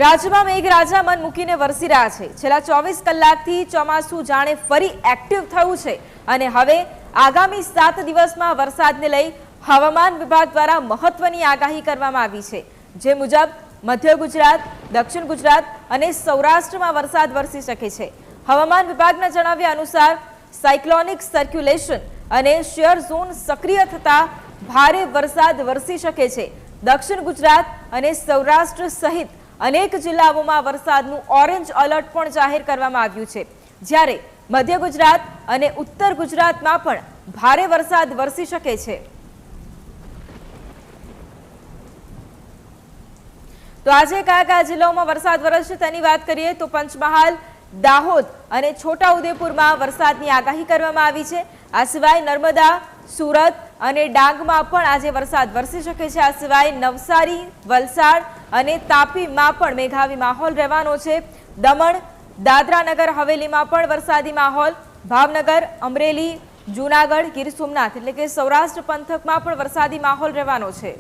રાજ્યમાં મેઘરાજા મન મૂકીને વરસી રહ્યા છે। છેલ્લા 24 કલાકથી ચોમાસું જાણે ફરી એક્ટિવ થયું છે અને હવે આગામી 7 દિવસમાં વરસાદને લઈ હવામાન વિભાગ દ્વારા મહત્વની આગાહી કરવામાં આવી છે। જે મુજબ મધ્ય ગુજરાત, દક્ષિણ ગુજરાત અને સૌરાષ્ટ્રમાં વરસાદ વરસી શકે છે। હવામાન વિભાગના જણાવ્યા અનુસાર સાયક્લોનિક સર્ક્યુલેશન અને શિયર ઝોન સક્રિય થતા ભારે વરસાદ વરસી શકે છે। દક્ષિણ ગુજરાત અને સૌરાષ્ટ્ર સહિત અનેક જિલ્લાઓમાં વરસાદનું ઓરેન્જ એલર્ટ પણ જાહેર કરવામાં આવ્યું છે, જ્યારે મધ્ય ગુજરાત અને ઉત્તર ગુજરાતમાં પણ ભારે વરસાદ વરસી શકે છે। તો આજે કયા કયા જિલ્લાઓમાં વરસાદ વરસશે તેની વાત કરીએ તો પંચમહાલ, દાહોદ અને છોટાઉદેપુરમાં વરસાદની આગાહી કરવામાં આવી છે। આ સિવાય નર્મદા, સુરત અને ડાંગમાં પણ આજે વરસાદ વરસી શકે છે। આ સિવાય નવસારી, વલસાડ અને તાપીમાં પણ મેઘાવી માહોલ રહેવાનો છે। દમણ, દાદરા નગર હવેલીમાં પણ વરસાદી માહોલ, ભાવનગર, અમરેલી, જૂનાગઢ, ગીર સોમનાથ એટલે કે સૌરાષ્ટ્ર પંથકમાં પણ વરસાદી માહોલ રહેવાનો છે।